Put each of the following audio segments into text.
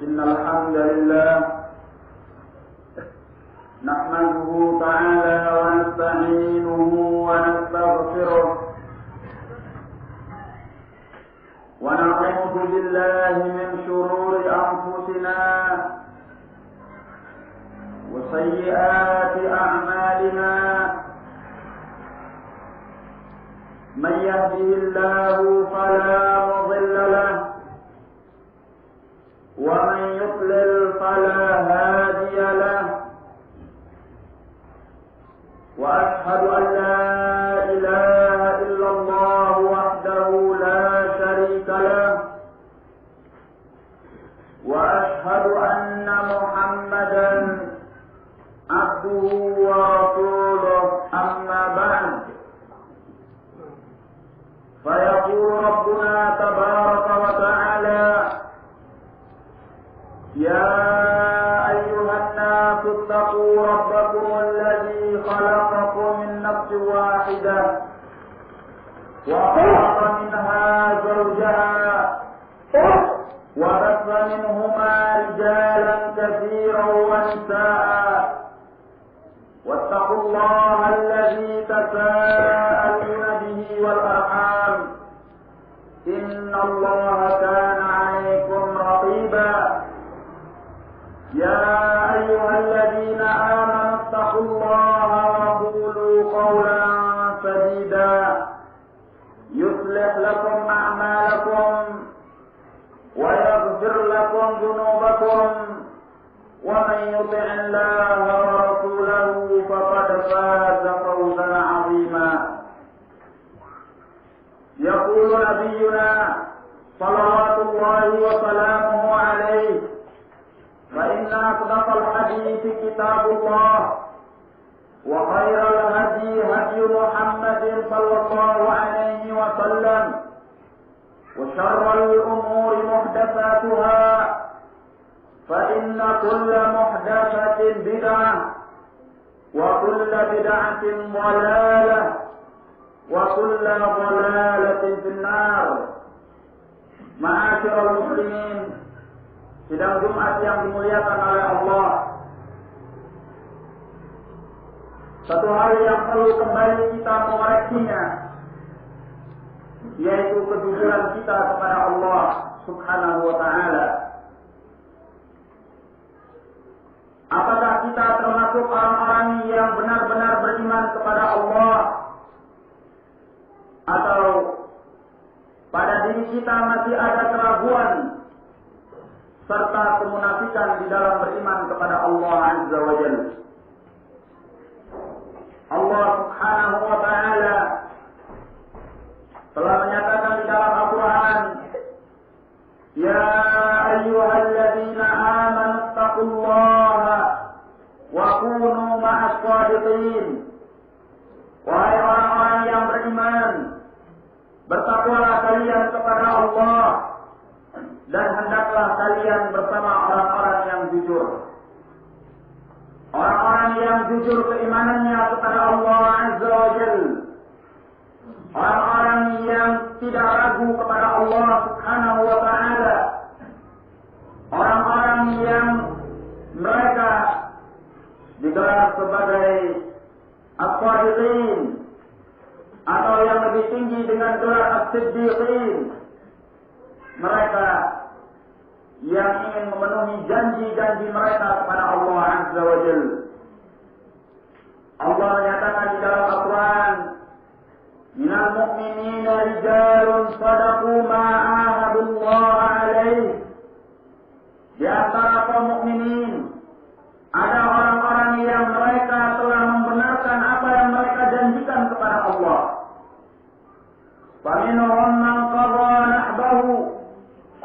إن الحمد لله نحمده تعالى ونستعينه ونستغفره ونعوذ بالله من شرور أنفسنا وسيئات أعمالنا من يهده الله فلا مضل له ومن يضلل فلا هادي له وأشهد أن لا إله إلا الله وحده لا شريك له وأشهد أن محمدا عبده ورسوله أما بعد فيقول ربنا تبارك وتعالى يا أيها الناس اتقوا ربكم الذي خلقكم من نفس واحدة وخلق منها زوجها وبث منهما رجالا كثيرا ونساء واتقوا الله الذي تساءلون به والأرحام إن الله كان عليكم رقيبا يا أيها الذين آمنوا اتقوا الله وقولوا قولا سديدا يصلح لكم أعمالكم ويغفر لكم ذنوبكم ومن يطع الله ورسوله فقد فاز فوزا عظيما يقول نبينا صلوات الله وسلامه عليه فإن أصدق الحديث كتاب الله وخير الهدي هدي محمد صلى الله عليه وسلم وشر الأمور محدثاتها فإن كل محدثة بدعة وكل بدعة ضلالة وكل ضلالة في النار. Ma'asyiral muslimin, sidang Jumat yang dimuliakan oleh Allah, satu hal yang perlu kembali kita mengoreksinya, yaitu kejujuran kita kepada Allah Subhanahu wa ta'ala. Apakah kita termasuk orang-orang yang benar-benar beriman kepada Allah, atau pada diri kita masih ada keraguan serta kemunafikan di dalam beriman kepada Allah Azza wa Jalla? Allah Subhanahu wa ta'ala telah menyatakan di dalam Al-Quran, ya ayyuhalladzina amanu taqullaha wa kunu ma'as shadiqin. Wahai orang-orang yang beriman, bertakwalah kalian kepada Allah dan hendaklah kalian bersama orang-orang yang jujur. Orang-orang yang jujur keimanannya kepada Allah Azza wa Jalla, orang-orang yang tidak ragu kepada Allah Subhanahu wa ta'ala, orang-orang yang mereka digelar sebagai as-shadiqin, atau yang lebih tinggi dengan gelar as-siddiqin, mereka yang ingin memenuhi janji-janji mereka kepada Allah Azza wa Jalla. Allah menyatakan di dalam Al-Quran, minal mu'minina rijalun sadaqu ma'ahadullah alaih. Di antara kaum mukminin ada orang-orang yang mereka telah membenarkan apa yang mereka janjikan kepada Allah. Faminhum man qadha nahbahu,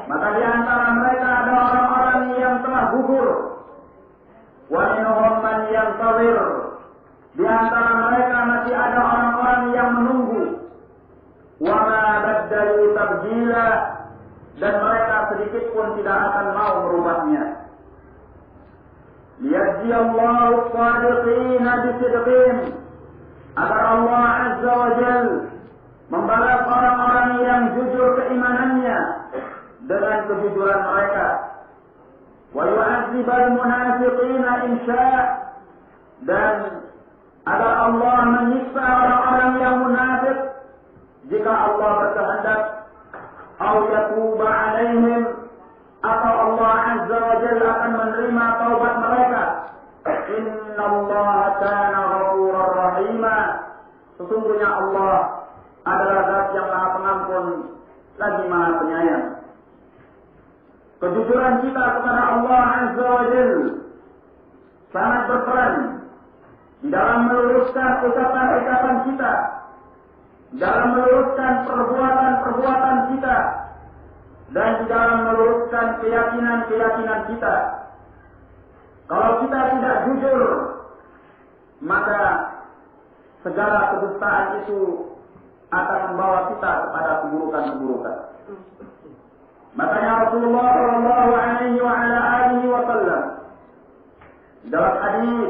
maka di antara mereka ada orang-orang yang telah gugur. Wa minhum man yantazir, di antara mereka masih ada orang-orang yang menunggu. Wa ma baddalu tabdila, dan mereka sedikit pun tidak akan mau merubahnya. Liyajziyallahu as-shadiqina bisidqihim, agar Allah Azza wa Jalla membalas orang-orang yang jujur keimanannya dengan kejujuran mereka. yu'adzibal munafiqina in syaa, dan agar Allah menyiksa orang-orang yang munafik jika Allah berkehendak, au yatuba alaihim, atau Allah azza wa jalla akan menerima taubat mereka. Innallaha kana ghafurar rahima, sesungguhnya Allah adalah Zat yang Maha Pengampun lagi Maha Penyayang. Kejujuran kita kepada Allah azza wa jalla sangat berperan di dalam meluruskan ucapan-ucapan kita, dalam meluruskan perbuatan-perbuatan kita, dan di dalam meluruskan keyakinan-keyakinan kita. Kalau kita tidak jujur, maka segala kedustaan itu akan membawa kita kepada keburukan-keburukan. Makanya Rasulullah sallallahu alaihi wa ala alihi wasallam dalam hadis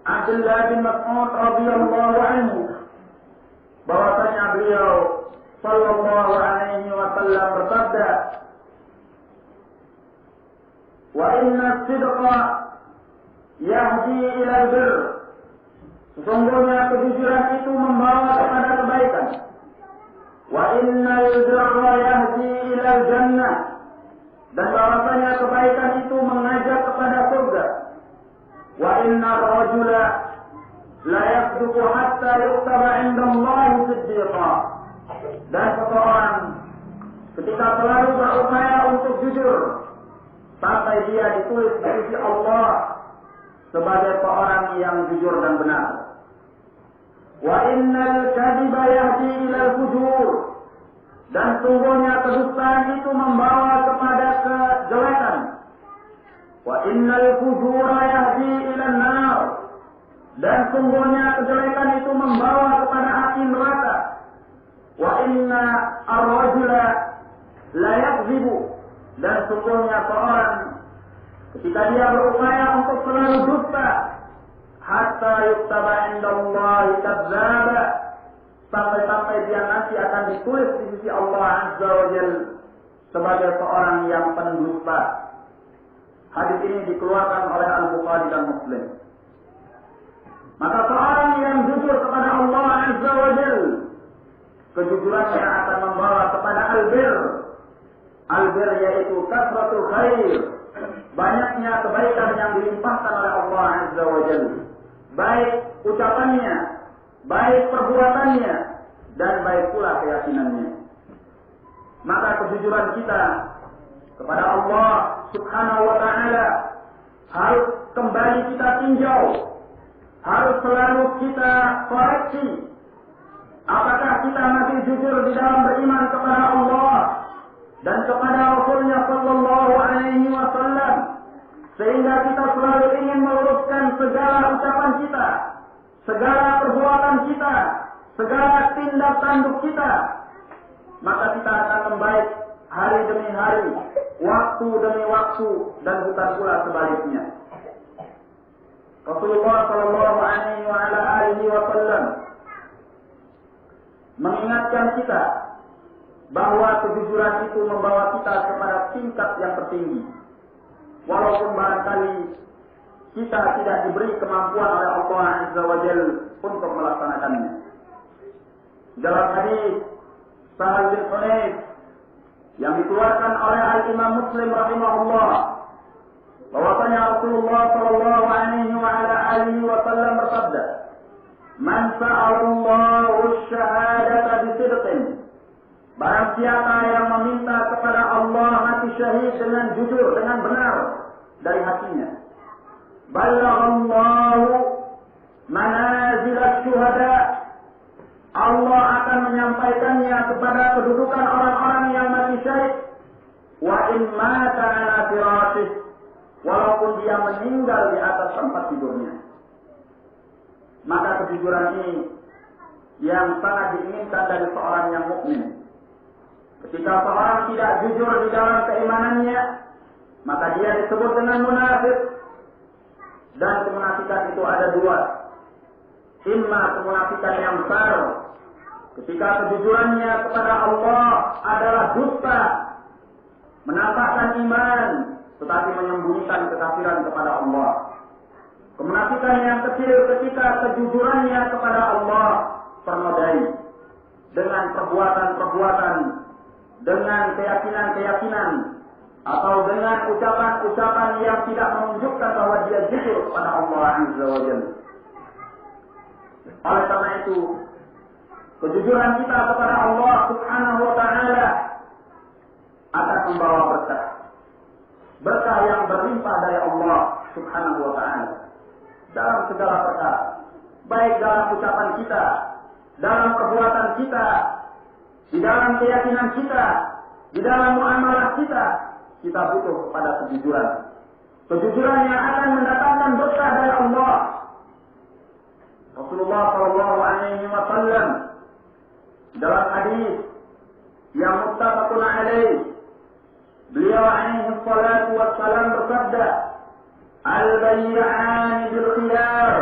Abdullah bin Mas'ud radhiyallahu anhu, bahwasanya beliau sallallahu alaihi wasallam bersabda, "Wa inna sidqa yahdi ila al-birr." Sesungguhnya kejujuran itu membawa kepada kebaikan. Wa innal birra yahdi ila al-jannah, dan bahwasanya kebaikan itu mengajak kepada surga. Wa inna ar-rajula la yasduqu hatta yuktaba 'inda Allah siddiqa, dan seseorang ketika selalu berupaya untuk jujur sampai dia ditulis di sisi Allah sebagai seorang yang jujur dan benar. Wa innal kadhiba yahdi ila al-fujur, dan sungguhnya kedustaan itu membawa kepada kejelekan. Wa innal fujura yahdi ila an-nar, dan sungguhnya kejelekan itu membawa kepada api neraka. Wa inna ar-rajula la yakdzibu, dan sungguhnya seorang ketika dia berupaya untuk selalu dusta, hatta yuktaba 'inda Allahi kadzdzaba, sampai-sampai dia nanti akan ditulis di sisi Allah azza wa jalla sebagai seorang yang pendusta. Hadis ini dikeluarkan oleh Al-Bukhari dan Muslim. Maka seorang yang jujur kepada Allah azza wa jalla, kejujurannya akan membawa kepada albir. Albir yaitu kasratul khair, banyaknya kebaikan yang dilimpahkan oleh Allah azza wa jalla, baik ucapannya, baik perbuatannya, dan baik pula keyakinannya. Maka kejujuran kita kepada Allah subhanahu wa ta'ala harus kembali kita tinjau, harus selalu kita koreksi. Apakah kita masih jujur di dalam beriman kepada Allah dan kepada Rasulnya sallallahu alaihi wasallam, sehingga kita selalu ingin meluruskan segala ucapan kita, segala perbuatan kita, segala tindak tanduk kita. Maka kita akan membaik hari demi hari, waktu demi waktu, dan bukan pula sebaliknya. Rasulullah sallallahu alaihi wasallam mengingatkan kita bahwa kejujuran itu membawa kita kepada tingkat yang tertinggi, walaupun barangkali kita tidak diberi kemampuan oleh Allah azza wa jalla untuk melaksanakannya. Dalam hadis Sahal bin Hunayf yang dikeluarkan oleh Al-Imam Muslim rahimahullah, bahwasanya Rasulullah sallallahu alaihi wa ala alihi wasallam bersabda, "Man sa'alallahu asy-syahadata bisidqin," barang siapa yang meminta kepada Allah mati syahid dengan jujur, dengan benar dari hatinya, "Ballaghallahu manazil asy-syuhada," Allah akan menyampaikannya kepada kedudukan orang-orang yang mati syahid. Wa in mata ala firashih, walaupun dia meninggal di atas tempat tidurnya. Maka kejujuran ini yang sangat diinginkan dari seorang yang mukmin. Ketika seorang tidak jujur di dalam keimanannya, maka dia disebut dengan munafik. Dan kemunafikan itu ada dua. Imma kemunafikan yang besar, ketika kejujurannya kepada Allah adalah dusta, menampakkan iman, tetapi menyembunyikan kekafiran kepada Allah. Kemunafikan yang kecil ketika kejujurannya kepada Allah ternodai dengan perbuatan-perbuatan, dengan keyakinan-keyakinan, atau dengan ucapan-ucapan yang tidak menunjukkan bahwa dia jujur kepada Allah Azza wa Jalla. Oleh karena itu, kejujuran kita kepada Allah Subhanahu wa Ta'ala akan membawa berkah. Berkah yang berlimpah dari Allah Subhanahu wa Ta'ala dalam segala perkara, baik dalam ucapan kita, dalam perbuatan kita, di dalam keyakinan kita, di dalam muamalah kita. Kita butuh kepada kejujuran. Kejujuran yang akan mendatangkan berkah dari Allah. Rasulullah sallallahu alaihi wasallam dalam hadis yang muttafaqun alaih, beliau alaihi salatu wassalam bersabda, al-bay'an bil khiyar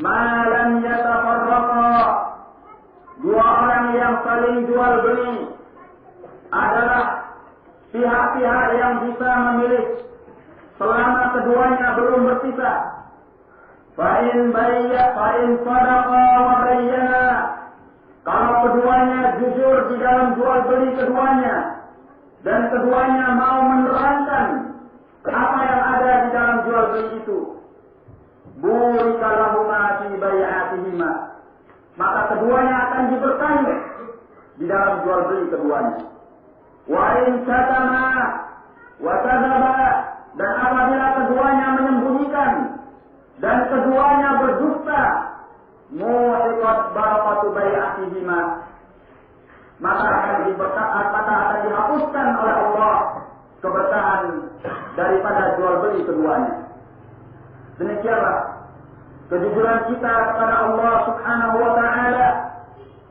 ma lam yatafarraqa. Dua orang yang saling jual beli adalah pihak-pihak yang bisa memilih selama keduanya belum berpisah. Fa'in sadaqa wa bayyana. Kalau keduanya jujur di dalam jual beli keduanya, dan keduanya mau menerangkan apa yang ada di dalam jual beli itu, burika lahuma fi bai'atihima, maka keduanya akan diberkahi di dalam jual beli keduanya. Wa in katama wa kadzaba, dan apabila keduanya menyembunyikan dan keduanya berdusta, muhiqat barakatu bai'atihima, maka akan dihapuskan oleh Allah keberkahan daripada jual beli keduanya. Demikianlah kejujuran kita kepada Allah Subhanahu wa Ta'ala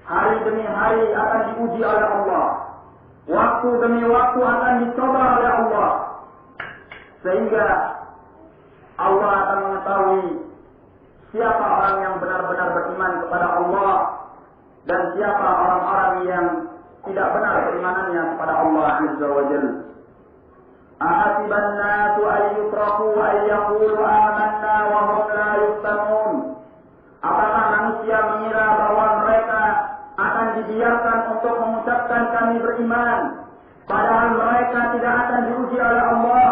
hari demi hari akan diuji oleh Allah. Waktu demi waktu akan dicoba oleh Allah, sehingga Allah akan mengetahui siapa orang yang benar-benar beriman kepada Allah dan siapa orang-orang yang tidak benar berimanannya kepada Allah Azza wa Jalla. Ahasiban nasu an yutraku an yaqulu amanna wa hum la yuftanun. Apakah manusia mengira bahwa mereka akan dibiarkan untuk mengucapkan kami beriman, padahal mereka tidak akan diuji oleh Allah.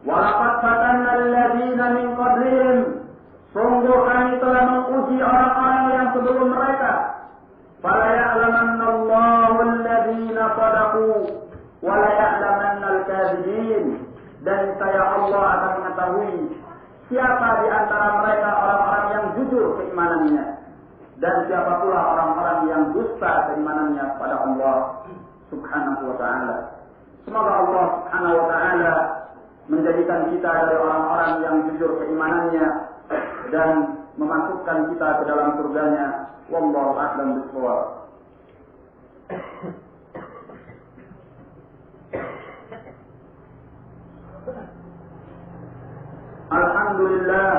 Walaqad fatanna alladziina min qablihim, sungguh kami telah menguji orang-orang yang sebelum mereka. Fala ya'lamanna Allahu alladziina shadaqu wa la ya'lamanna al-kadzibin, dan saya Allah akan mengetahui siapa di antara mereka orang-orang yang jujur keimanannya, dan siapa pula orang-orang yang dusta keimanannya kepada Allah Subhanahu wa Ta'ala. Semoga Allah Subhanahu wa Ta'ala menjadikan kita dari orang-orang yang jujur keimanannya dan memasukkan kita ke dalam surganya. Wallahu a'lam bishawab. Alhamdulillah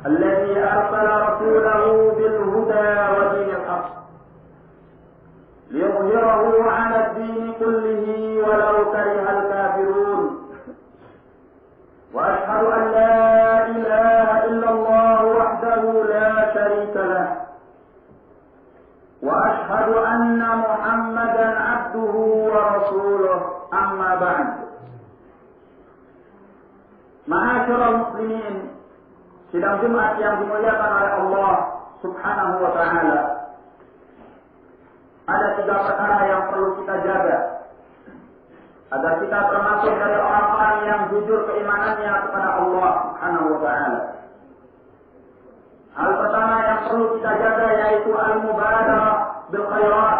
alladzi arsala rasulahu bil huda wa dinil haqq liyudhhirahu 'ala ad-din kullihi walau karihal kafirun. Wa ashhadu an la ilaha illallah wahdahu la sharika lah. Wa ashhadu anna Muhammadan 'abduhu wa rasuluh. Amma ba'd. Ma'asyiral muslimin, sidang Jumat yang dimuliakan oleh Allah Subhanahu wa Ta'ala, ada 3 perkara yang perlu kita jaga agar kita termasuk dari orang-orang yang jujur keimanannya kepada Allah Subhanahu wa Ta'ala. Hal pertama yang perlu kita jaga yaitu al-mubadarah bil khairat.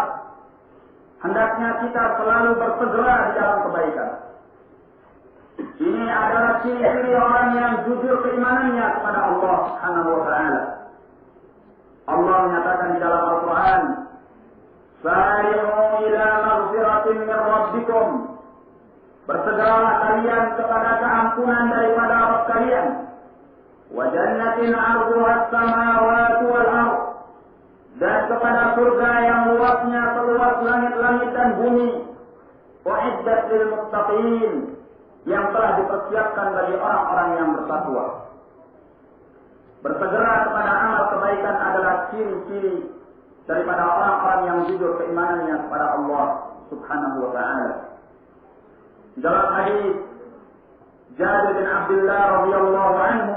Hendaknya kita selalu bersegera di dalam kebaikan. Ini adalah ciri-ciri orang yang jujur keimanannya kepada Allah Subhanahu wa Ta'ala. Allah menyatakan di dalam Al-Quran, "Sari'u ila maghfiratin min rabbikum." Bersegeralah kalian kepada keampunan daripada Rabb kalian. Wa jannatin 'arduha as-samawati wal ardh, dan kepada surga yang luasnya seluas langit-langit dan bumi. uiddat lil muttaqin, yang telah dipersiapkan bagi orang-orang yang bertakwa. Bersegera kepada amal kebaikan adalah ciri-ciri daripada orang-orang yang jujur keimanannya kepada Allah Subhanahu wa taala. Dalam hadis Jabir bin Abdullah radhiyallahu anhu,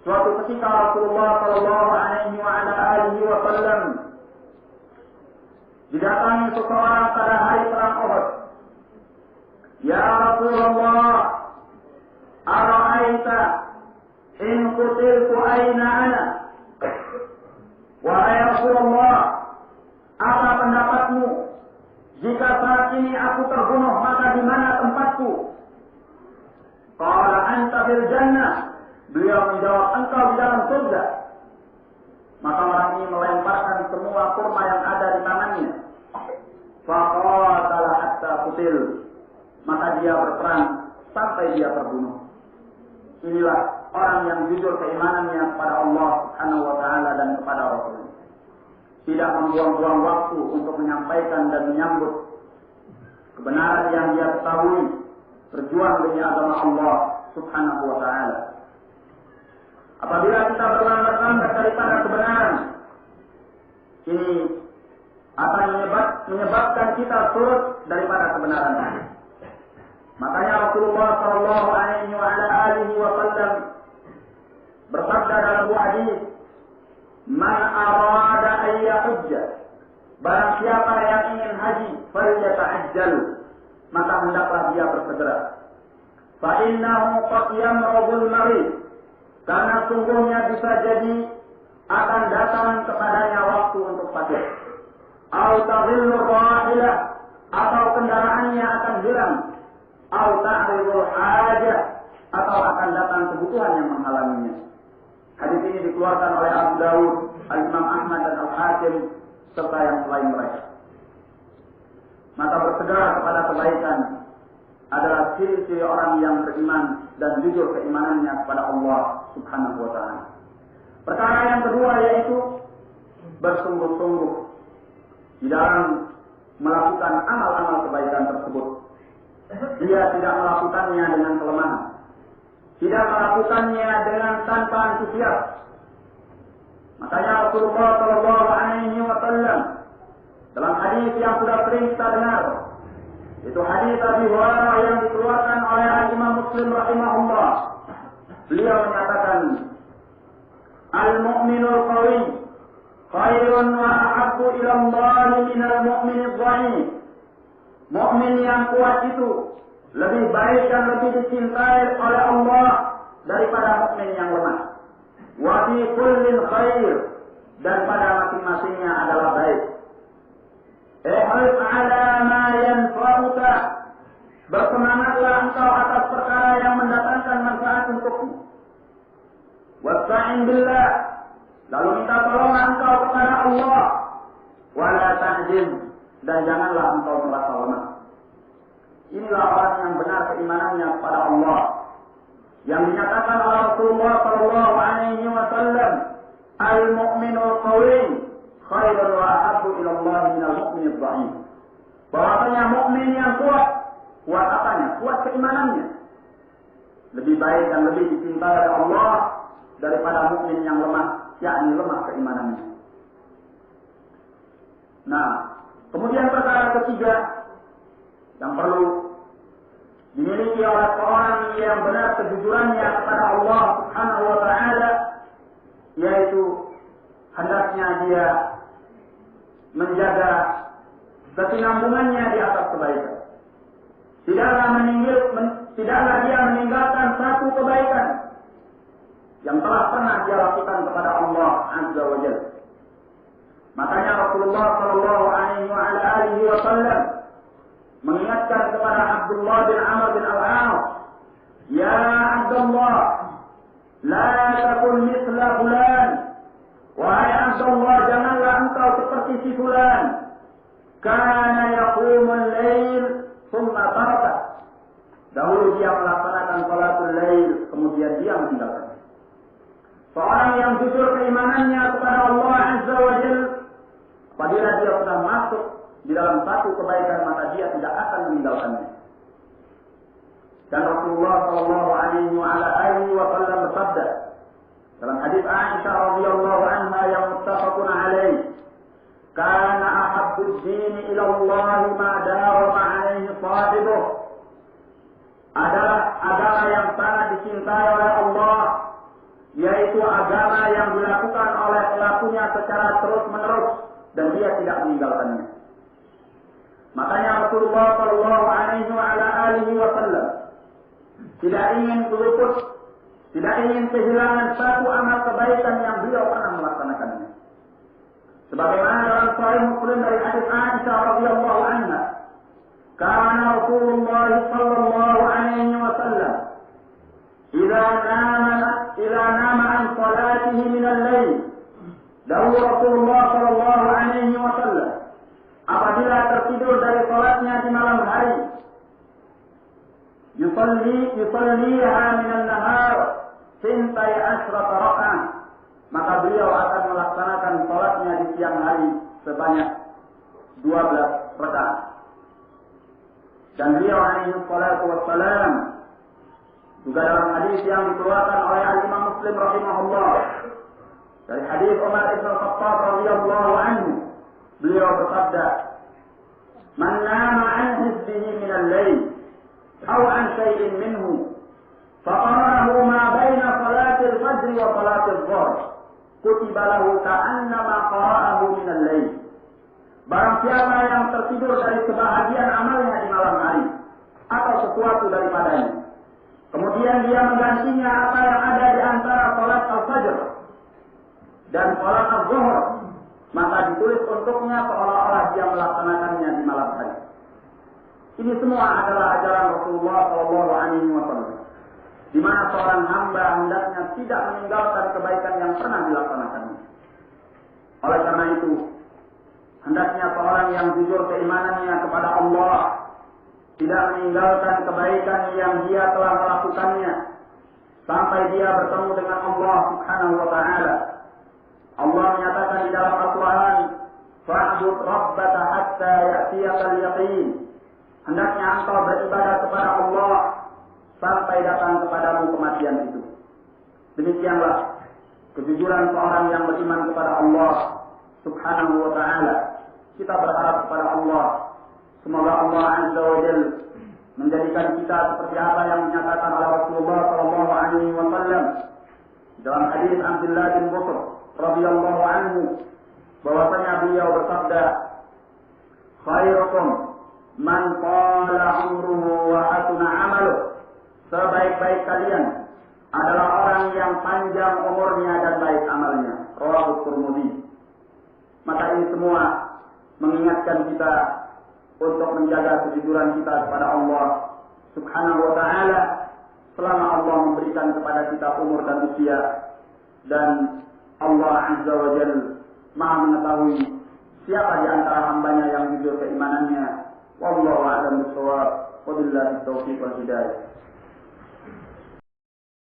suatu ketika Rasulullah sallallahu alaihi wa ala alihi wasallam didatangi seseorang pada hari perang Uhud. Ya Rasulullah, ara'aita in qutiltu aina ana? Wahai Rasulullah, apa pendapatmu jika saat ini aku terbunuh, maka di mana tempatku? Qala anta fil jannah. Beliau menjawab, engkau di dalam surga. Maka orang ini melemparkan semua kurma yang ada di tangannya. Faqatala hatta qutil. Maka dia berperang sampai dia terbunuh. Inilah orang yang jujur keimanannya kepada Allah Subhanahu wa taala dan kepada Rasul. Tidak membuang-buang waktu untuk menyampaikan dan menyambut kebenaran yang dia ketahui, berjuang demi agama Allah Subhanahu wa taala. Apabila kita berlanggar-langgar daripada kebenaran, ini akan menyebabkan kita surut daripada kebenaran. Makanya Rasulullah sallallahu alaihi wa ala alihi wasallam bersabda dalam buah hadis, "Man arada an yahujja", barang siapa yang ingin haji, falyata'ajjal, maka hendaklah dia bersegera. Fa innahu qad yamrudul marid, karena sungguhnya bisa jadi akan datang kepadanya waktu untuk sakit. Au tadhillu rahilah, atau kendaraannya akan hilang. Au ta'ridul hajah, atau akan datang kebutuhan yang menghalanginya. Hadis ini dikeluarkan oleh Abu Dawud, Al-Imam Ahmad dan Al-Hakim serta yang selain mereka. Maka bersegera kepada kebaikan adalah ciri-ciri orang yang beriman dan jujur keimanannya kepada Allah Subhanahu wa taala. Perkara yang kedua yaitu bersungguh-sungguh di dalam melakukan amal-amal kebaikan tersebut. Dia tidak melakukannya dengan kelemahan, tidak melakukannya dengan tanpa antusias. Makanya Rasulullah sallallahu alaihi wasallam dalam hadis yang sudah sering kita dengar, itu hadis Abi Hurairah yang dikeluarkan oleh Imam Muslim rahimahullah. Beliau menyatakan, "Al-mu'minul qawi khairun wa ahabbu ila Allah minal mu'minidh dha'if." Mukmin yang kuat itu lebih baik dan lebih dicintai oleh Allah daripada mukmin yang lemah. Wa fi kullin khair, dan pada masing-masingnya adalah baik. Ihris ala ma yanfa'uka, bersemangatlah engkau atas perkara yang mendatangkan manfaat untukmu. Wasta'in billah, lalu minta tolonglah engkau kepada Allah. Wala ta'jim, dan janganlah engkau merasa lemah. Inilah orang yang benar keimanannya kepada Allah, yang dinyatakan oleh Rasulullah sallallahu alaihi wasallam, "Al-mu'minul qawi khairun wa ahabbu ila Allah minal mu'minidh dha'if." Bahwasanya mukmin yang kuat apanya? Kuat keimanannya. Lebih baik dan lebih dicintai oleh Allah daripada mukmin yang lemah, yakni lemah keimanannya. Nah, kemudian perkara ketiga yang perlu dimiliki oleh seorang yang benar kejujurannya kepada Allah Subhanahu wa taala, yaitu hendaknya dia menjaga kesinambungannya di atas kebaikan. Tidaklah dia meninggalkan satu kebaikan yang telah pernah dia lakukan kepada Allah Azza wa Jalla. Makanya Rasulullah sallallahu alaihi wasallam mengingatkan kepada Abdullah bin Amr bin Al-As, "Ya Abdullah, la takun mithla fulan." Wahai Abdullah, janganlah engkau seperti si fulan. Kana yaqumul lail thumma taraka. Dahulu dia melaksanakan salatul lail, kemudian dia meninggalkan. Seorang yang jujur keimanannya kepada Allah Azza wa Jalla, apabila dia sudah masuk di dalam satu kebaikan, maka dia tidak akan meninggalkannya. Dan Rasulullah Shallallahu Alaihi Wasallam bersabda dalam hadis Aisyah radhiyallahu anha yang muttafaqun alaih, "Kana ahabbud din ila Allah ma dawama alaihi sahibuh." Adalah agama yang sangat dicintai oleh Allah, yaitu agama yang dilakukan oleh pelakunya secara terus-menerus dan dia tidak meninggalkannya. Makanya Rasulullah Shallallahu Alaihi Wasallam tidak ingin luput, tidak ingin kehilangan satu amal kebaikan yang beliau pernah melaksanakannya. Sebagaimana dalam Sahih Muslim dari hadis Aisyah radhiyallahu anha, "Kana Rasulullah sallallahu alaihi wasallam idza nama an salatihi min al-lail." Dahulu Rasulullah sallallahu alaihi wasallam apabila tertidur dari salatnya di malam hari, yusalliha min an-nahar sintai asyrata raka'ah, maka beliau akan melaksanakan salatnya di siang hari sebanyak 12 rakaat. Dan beliau alaihi salatu wassalam juga dalam hadis yang dikeluarkan oleh Imam Muslim rahimahullah dari hadis Umar ibn Khattab radhiyallahu anhu, beliau bersabda, "Man nama an hizbihi min al-lail aw an shay'in minhu faqarahu ma baina salati al-fajr wa salati adh-dhuhr kutiba lahu ka'annama qara'ahu min al-lail." Barang siapa yang tertidur dari kebahagiaan amalnya di malam hari atau sesuatu daripadanya, kemudian dia menggantinya apa yang ada di antara salat al-fajr dan salat az-zuhr, maka ditulis untuknya seolah-olah dia melaksanakannya di malam hari. Ini semua adalah ajaran Rasulullah SAW, di mana seorang hamba hendaknya tidak meninggalkan kebaikan yang pernah dilaksanakannya. Oleh karena itu, hendaknya seorang yang jujur keimanannya kepada Allah tidak meninggalkan kebaikan yang dia telah melakukannya sampai dia bertemu dengan Allah Subhanahu wa Ta'ala. Allah menyatakan di dalam Al-Quran, "Fa'bud rabbaka hatta ya'tiyakal yaqin." Hendaknya engkau beribadah kepada Allah sampai datang kepadamu kematian itu. Demikianlah kejujuran seorang yang beriman kepada Allah Subhanahu wa Ta'ala. Kita berharap kepada Allah, semoga Allah Azza wa Jalla menjadikan kita seperti apa yang dinyatakan oleh Rasulullah sallallahu alaihi wasallam dalam hadis Abdullah bin Busr radhiyallahu anhu, bahwasanya beliau bersabda, "Khairukum man qala umruhu wa hasuna 'amaluhu." Sebaik-baik kalian adalah orang yang panjang umurnya dan baik amalnya. Rawahu Tirmidzi. Maka ini semua mengingatkan kita untuk menjaga kejujuran kita kepada Allah Subhanahu wa Ta'ala selama Allah memberikan kepada kita umur dan usia, dan Allah Azza wa Jalla Maha mengetahui siapa di antara hambanya yang jujur keimanannya. Wallahu a'lam bishawab. Wabillahi taufiq wal hidayah.